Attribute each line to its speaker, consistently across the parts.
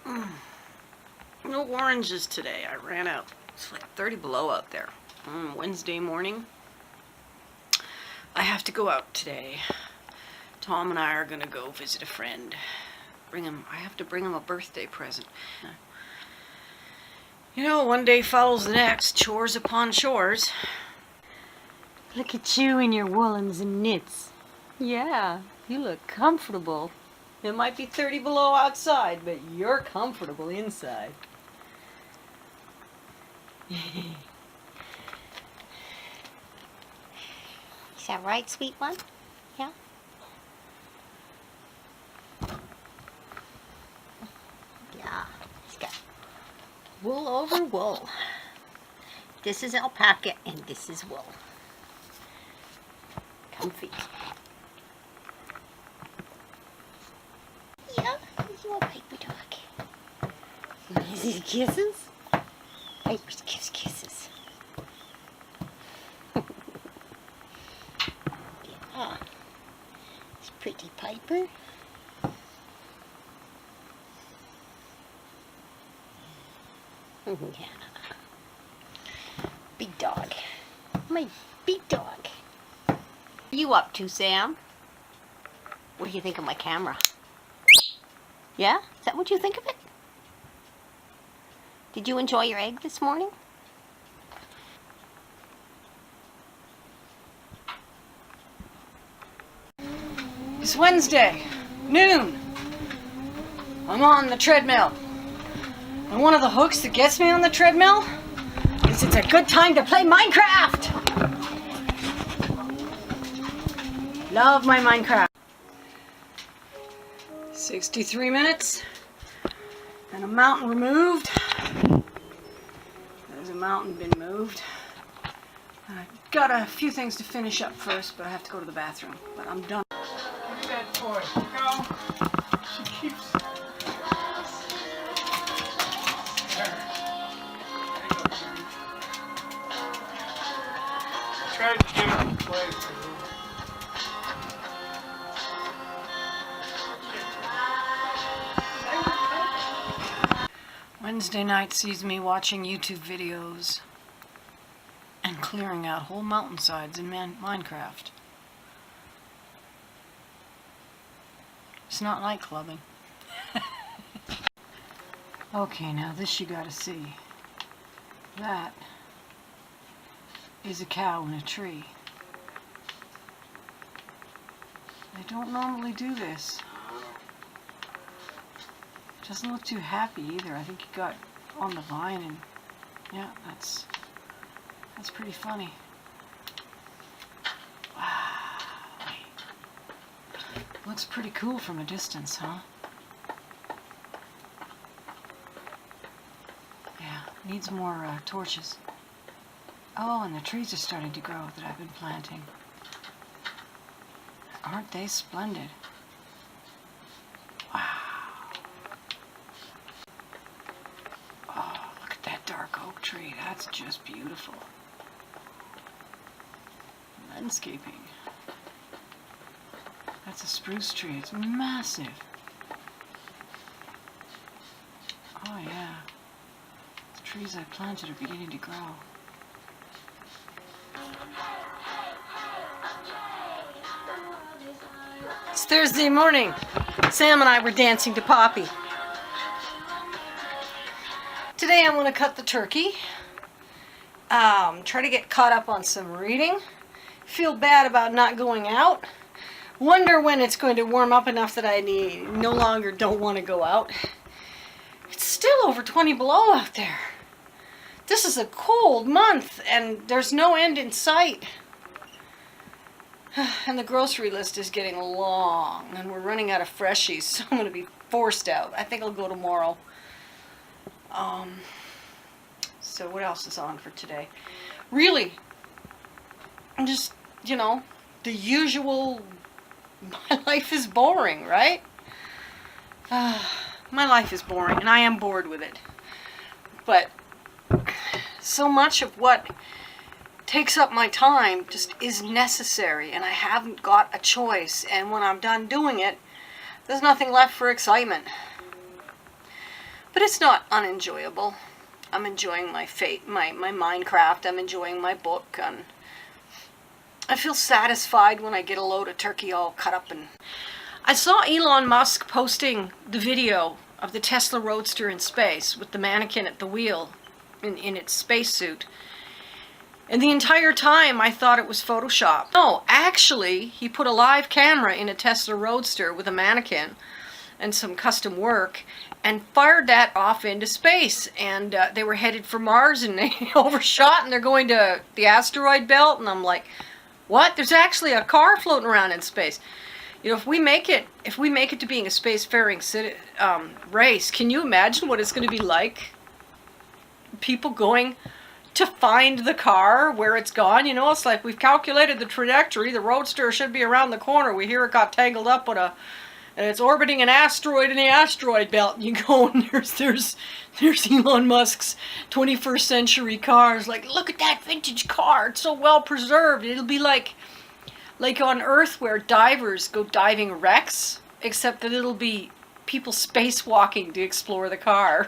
Speaker 1: No oranges today. I ran out. It's like 30 below out there. Wednesday morning. I have to go out today. Tom and I are gonna go visit a friend. I have to bring him a birthday present. You know, one day follows the next. Chores upon chores.
Speaker 2: Look at you in your woolens and knits. Yeah, you look comfortable.
Speaker 1: It might be 30 below outside, but you're comfortable inside.
Speaker 2: Is that right, sweet one? Yeah? Yeah, it's got wool over wool. This is alpaca and this is wool. Comfy. Yeah, he's a little paper dog. Is he kisses? Piper's kisses. Yeah. It's pretty Piper. Yeah. Big dog. My big dog. What are you up to, Sam? What do you think of my camera? Yeah? Is that what you think of it? Did you enjoy your egg this morning?
Speaker 1: It's Wednesday, noon. I'm on the treadmill. And one of the hooks that gets me on the treadmill is it's a good time to play Minecraft. Love my Minecraft. 63 minutes and a mountain removed. There's a mountain been moved. I've got a few things to finish up first, but I have to go to the bathroom. But I'm done. Look at that toy. Go. She keeps...
Speaker 3: Tried to get him to play for you.
Speaker 1: Wednesday night sees me watching YouTube videos and clearing out whole mountainsides in Minecraft. It's not like clubbing. Okay, now this you gotta see. That is a cow in a tree. They don't normally do this. Doesn't look too happy either. I think he got on the vine and yeah, that's pretty funny. Wow. Looks pretty cool from a distance, huh? Yeah, needs more torches. Oh, and the trees are starting to grow that I've been planting. Aren't they splendid? Wow. Oh, look at that dark oak tree. That's just beautiful. Landscaping. That's a spruce tree. It's massive. Oh yeah. The trees I planted are beginning to grow. It's Thursday morning. Sam and I were dancing to Poppy. Today I'm going to cut the turkey. Try to get caught up on some reading. Feel bad about not going out. Wonder when it's going to warm up enough that I no longer don't want to go out. It's still over 20 below out there. This is a cold month and there's no end in sight. And the grocery list is getting long and we're running out of freshies, so I'm going to be forced out. I think I'll go tomorrow. So what else is on for today? Really, I'm just, you know, the usual, my life is boring, right? My life is boring and I am bored with it. But so much of what takes up my time just is necessary and I haven't got a choice, and when I'm done doing it, there's nothing left for excitement. But it's not unenjoyable. I'm enjoying my Minecraft. I'm enjoying my book. And I feel satisfied when I get a load of turkey all cut up. And I saw Elon Musk posting the video of the Tesla Roadster in space with the mannequin at the wheel in its spacesuit. And the entire time I thought it was Photoshop. No, actually, he put a live camera in a Tesla Roadster with a mannequin and some custom work and fired that off into space. And they were headed for Mars and they overshot and they're going to the asteroid belt. And I'm like, what? There's actually a car floating around in space. You know, if we make it to being a spacefaring race, can you imagine what it's going to be like? People going to find the car where it's gone. You know, it's like we've calculated the trajectory. The Roadster should be around the corner. We hear it got tangled up with and it's orbiting an asteroid in the asteroid belt. And you go and there's Elon Musk's 21st century cars. Like, look at that vintage car. It's so well preserved. It'll be like on Earth where divers go diving wrecks, except that it'll be people spacewalking to explore the car.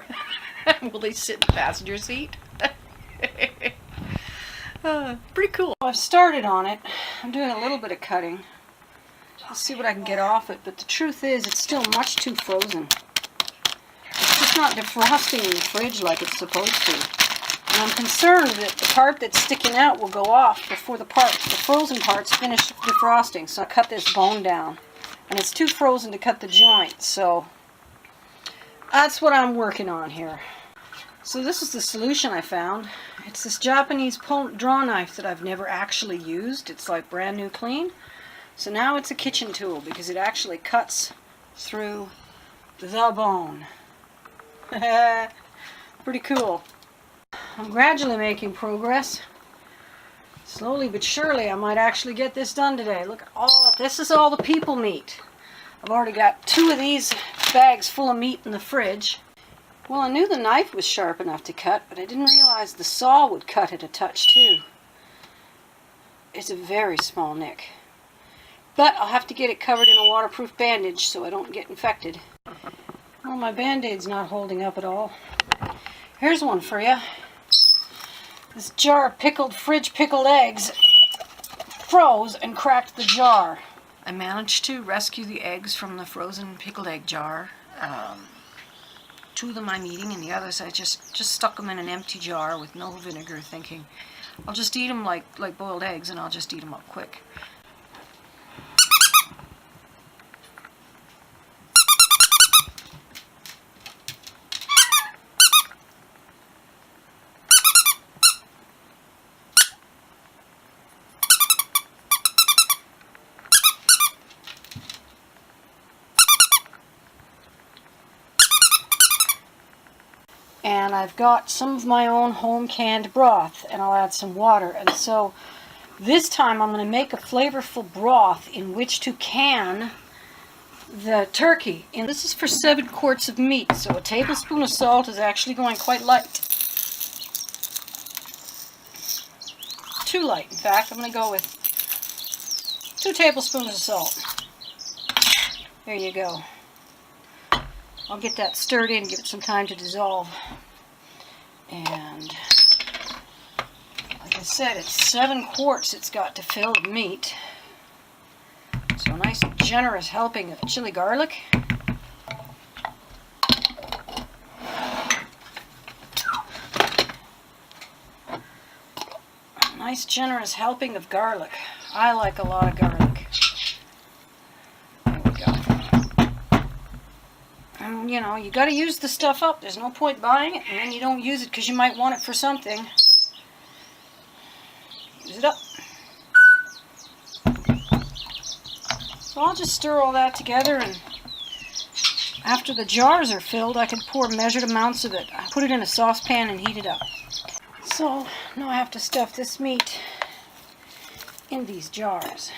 Speaker 1: Will they sit in the passenger seat? Pretty cool. I've started on it. I'm doing a little bit of cutting. I'll see what I can get off it, but the truth is it's still much too frozen. It's just not defrosting in the fridge like it's supposed to. And I'm concerned that the part that's sticking out will go off before the frozen parts finish defrosting. So I cut this bone down. And it's too frozen to cut the joint, so that's what I'm working on here. So this is the solution I found. It's this Japanese draw knife that I've never actually used. It's like brand new clean. So now it's a kitchen tool because it actually cuts through the bone. Pretty cool. I'm gradually making progress. Slowly but surely I might actually get this done today. Look at this is all the people meat. I've already got 2 of these bags full of meat in the fridge. Well, I knew the knife was sharp enough to cut, but I didn't realize the saw would cut it a touch too. It's a very small nick. But I'll have to get it covered in a waterproof bandage so I don't get infected. Well, my Band-Aid's not holding up at all. Here's one for you. This jar of fridge pickled eggs froze and cracked the jar. I managed to rescue the eggs from the frozen pickled egg jar. 2 of them I'm eating, and the others I just stuck them in an empty jar with no vinegar, thinking I'll just eat them like boiled eggs, and I'll just eat them up quick. And I've got some of my own home canned broth, and I'll add some water. And so this time I'm going to make a flavorful broth in which to can the turkey. And this is for 7 quarts of meat, so a tablespoon of salt is actually going quite light. Too light, in fact. I'm going to go with 2 tablespoons of salt. There you go. I'll get that stirred in, give it some time to dissolve. And like I said, it's 7 quarts it's got to fill of meat. So a nice generous helping of chili garlic. A nice generous helping of garlic. I like a lot of garlic. You know, you got to use the stuff up. There's no point buying it and then you don't use it because you might want it for something. Use it up. So I'll just stir all that together, and after the jars are filled, I can pour measured amounts of it. I put it in a saucepan and heat it up. So now I have to stuff this meat in these jars.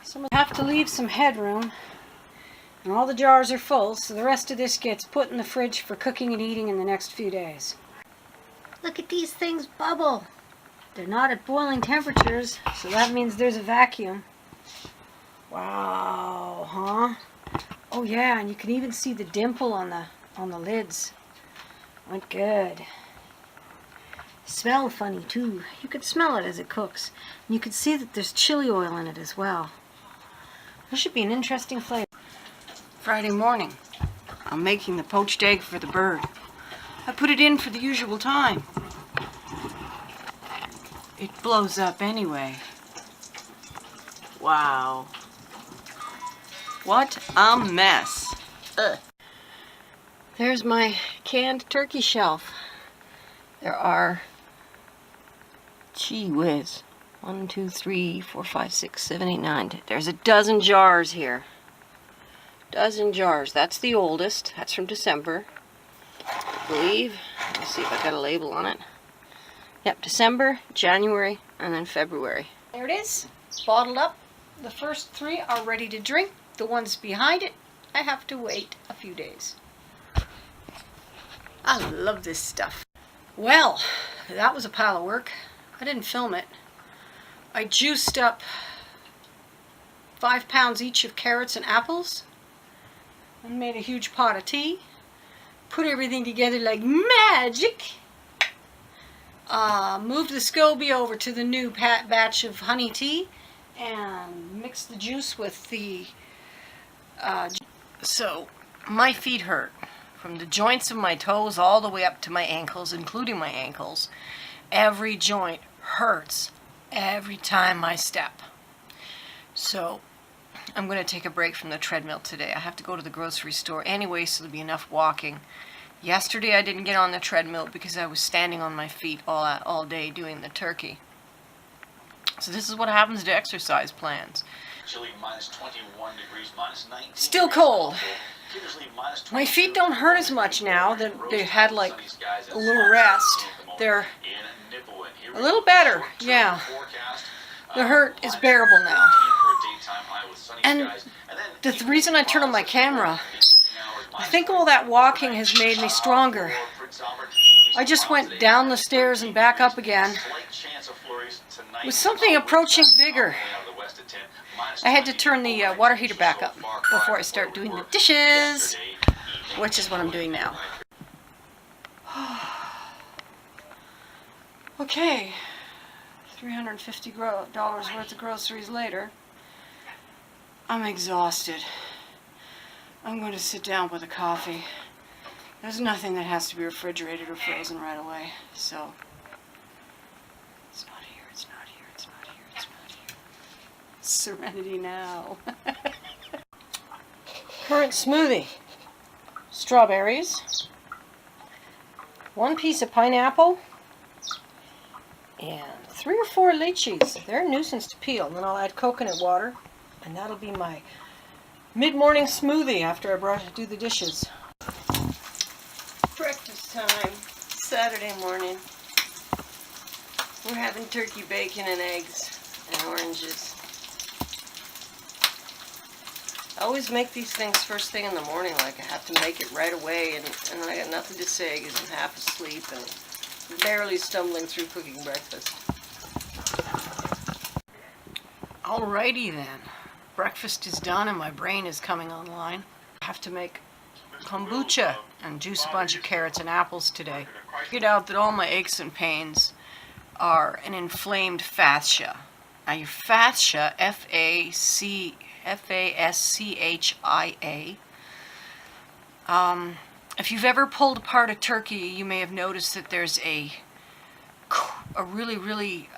Speaker 1: So I have to leave some headroom. And all the jars are full, so the rest of this gets put in the fridge for cooking and eating in the next few days.
Speaker 2: Look at these things bubble.
Speaker 1: They're not at boiling temperatures, so that means there's a vacuum. Wow, huh? Oh yeah, and you can even see the dimple on the lids. Went good. Smelled funny too. You could smell it as it cooks. And you could see that there's chili oil in it as well. This should be an interesting flavor. Friday morning, I'm making the poached egg for the bird. I put it in for the usual time. It blows up anyway. Wow. What a mess. Ugh. There's my canned turkey shelf. There are, gee whiz, 1, 2, 3, 4, 5, 6, 7, 8, 9. There's a dozen jars here. Dozen jars. That's the oldest. That's from December, I believe. Let's see if I got a label on it. Yep, December, January, and then February. There it is, bottled up. The first 3 are ready to drink. The ones behind it, I have to wait a few days. I love this stuff. Well, that was a pile of work. I didn't film it. I juiced up 5 pounds each of carrots and apples and made a huge pot of tea. Put everything together like magic. Moved the SCOBY over to the new batch of honey tea and mixed the juice with the... So, my feet hurt. From the joints of my toes all the way up to my ankles, including my ankles. Every joint hurts every time I step. So, I'm going to take a break from the treadmill today. I have to go to the grocery store anyway, so there'll be enough walking. Yesterday I didn't get on the treadmill because I was standing on my feet all day doing the turkey. So this is what happens to exercise plans.
Speaker 4: Chilly minus 21 degrees, minus 19.
Speaker 1: Still cold. My feet don't hurt as much now that they had like a little rest. They're a little better, yeah. The hurt is bearable now. And the reason I turned on my camera, I think all that walking has made me stronger. I just went down the stairs and back up again with something approaching vigor. I had to turn the water heater back up before I start doing the dishes, which is what I'm doing now. Okay, $350 worth of groceries later. I'm exhausted. I'm going to sit down with a coffee. There's nothing that has to be refrigerated or frozen right away, so it's not here, it's not here, it's not here, it's not here. Serenity now. Current smoothie. Strawberries, 1 piece of pineapple, and 3 or 4 lychees. They're a nuisance to peel. And then I'll add coconut water, and that'll be my mid-morning smoothie after I do the dishes. Breakfast time, Saturday morning. We're having turkey bacon and eggs and oranges. I always make these things first thing in the morning, like I have to make it right away, and then I got nothing to say because I'm half asleep and barely stumbling through cooking breakfast. Alrighty then. Breakfast is done and my brain is coming online. I have to make kombucha and juice a bunch of carrots and apples today. I figured out that all my aches and pains are an inflamed fascia. Now your fascia, F-A-S-C-H-I-A, if you've ever pulled apart a turkey, you may have noticed that there's a really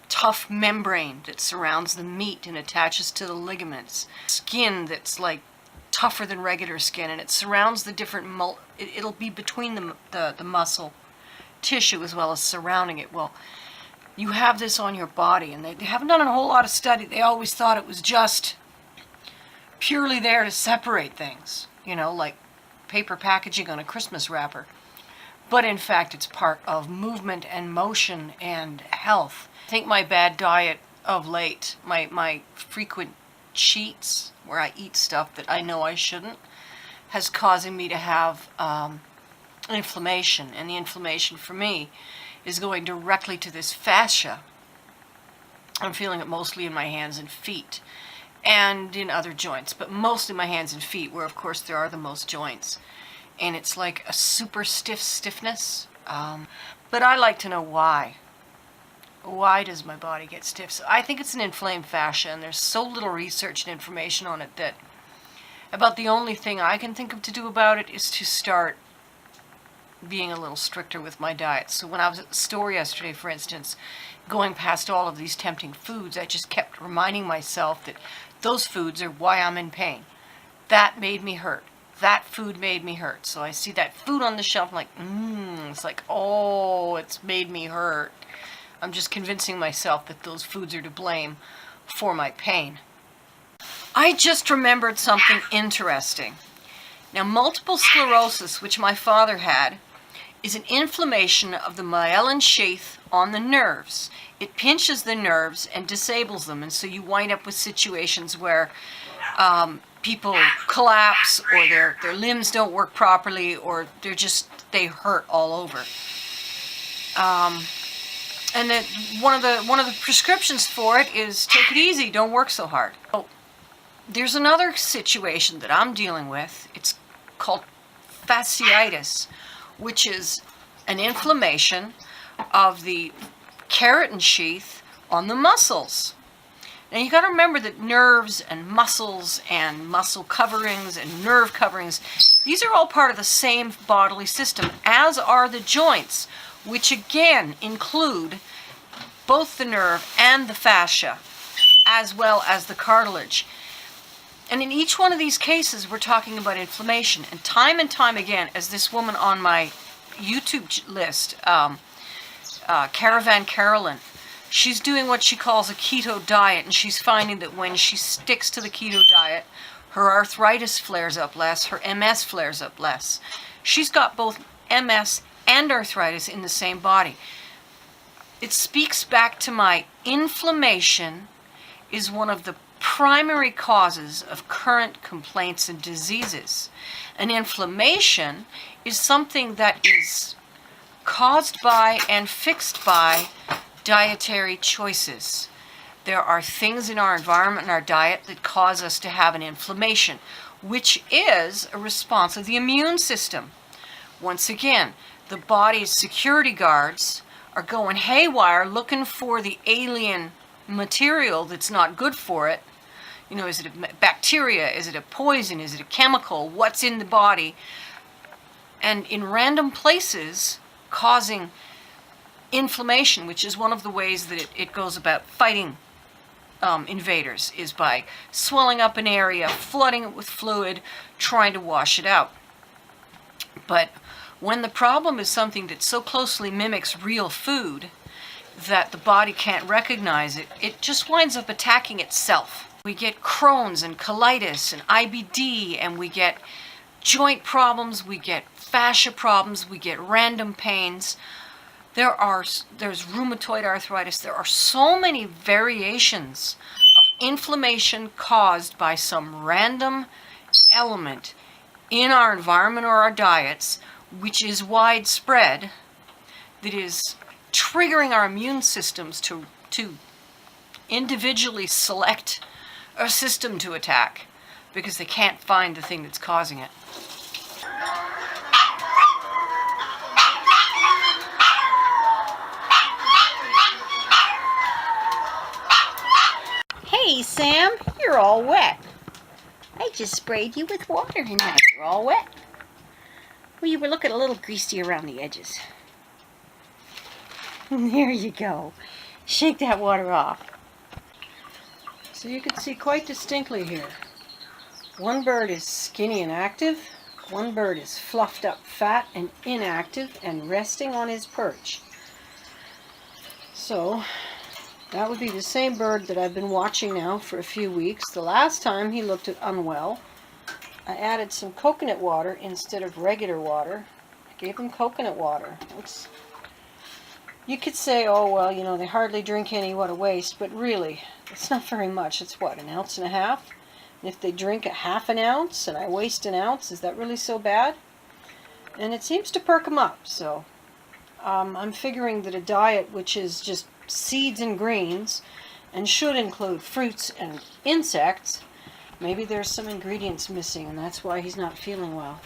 Speaker 1: tough membrane that surrounds the meat and attaches to the ligaments. Skin that's like tougher than regular skin, and it surrounds the different it'll be between the muscle tissue as well as surrounding it. Well, you have this on your body, and they haven't done a whole lot of study. They always thought it was just purely there to separate things, you know, like paper packaging on a Christmas wrapper. But in fact, it's part of movement and motion and health. I think my bad diet of late, my frequent cheats where I eat stuff that I know I shouldn't, has causing me to have inflammation. And the inflammation for me is going directly to this fascia. I'm feeling it mostly in my hands and feet and in other joints, but mostly my hands and feet, where of course there are the most joints. and it's like a super stiffness. But I like to know why. Why does my body get stiff? So I think it's an inflamed fascia, and there's so little research and information on it that about the only thing I can think of to do about it is to start being a little stricter with my diet. So when I was at the store yesterday, for instance, going past all of these tempting foods, I just kept reminding myself that those foods are why I'm in pain. That made me hurt. That food made me hurt. So I see that food on the shelf, I'm like, it's like, oh, it's made me hurt. I'm just convincing myself that those foods are to blame for my pain. I just remembered something interesting. Now, multiple sclerosis, which my father had, is an inflammation of the myelin sheath on the nerves. It pinches the nerves and disables them, and so you wind up with situations where people collapse, or their limbs don't work properly, or they hurt all over. And that one of the prescriptions for it is take it easy, don't work so hard. So, there's another situation that I'm dealing with. It's called fasciitis, which is an inflammation of the keratin sheath on the muscles. Now you got to remember that nerves and muscles and muscle coverings and nerve coverings, these are all part of the same bodily system, as are the joints, which again include both the nerve and the fascia, as well as the cartilage. And in each one of these cases, we're talking about inflammation. And time again, as this woman on my YouTube list, Caravan Carolyn, she's doing what she calls a keto diet, and she's finding that when she sticks to the keto diet, her arthritis flares up less, her MS flares up less. She's got both MS and arthritis in the same body. It speaks back to my inflammation is one of the primary causes of current complaints and diseases. And inflammation is something that is caused by and fixed by dietary choices. There are things in our environment and our diet that cause us to have an inflammation, which is a response of the immune system. Once again, the body's security guards are going haywire looking for the alien material that's not good for it. You know, is it a bacteria? Is it a poison? Is it a chemical? What's in the body? And in random places, causing inflammation, which is one of the ways that it goes about fighting invaders, is by swelling up an area, flooding it with fluid, trying to wash it out. But when the problem is something that so closely mimics real food that the body can't recognize it, it just winds up attacking itself. We get Crohn's and colitis and IBD, and we get joint problems, we get fascia problems, we get random pains. There's rheumatoid arthritis. There are so many variations of inflammation caused by some random element in our environment or our diets, which is widespread, that is triggering our immune systems to individually select a system to attack because they can't find the thing that's causing it.
Speaker 2: Hey, Sam, you're all wet. I just sprayed you with water and now you're all wet. Well, you were looking a little greasy around the edges. There you go. Shake that water off.
Speaker 1: So you can see quite distinctly here. One bird is skinny and active. One bird is fluffed up, fat and inactive and resting on his perch. So that would be the same bird that I've been watching now for a few weeks. The last time he looked unwell, I added some coconut water instead of regular water. I gave him coconut water. You could say, oh, well, you know, they hardly drink any, what a waste. But really, it's not very much. It's what, 1.5 ounces? And if they drink a 1/2 ounce and I waste 1 ounce, is that really so bad? And it seems to perk them up. So I'm figuring that a diet which is just seeds and greens and should include fruits and insects, maybe there's some ingredients missing and that's why he's not feeling well.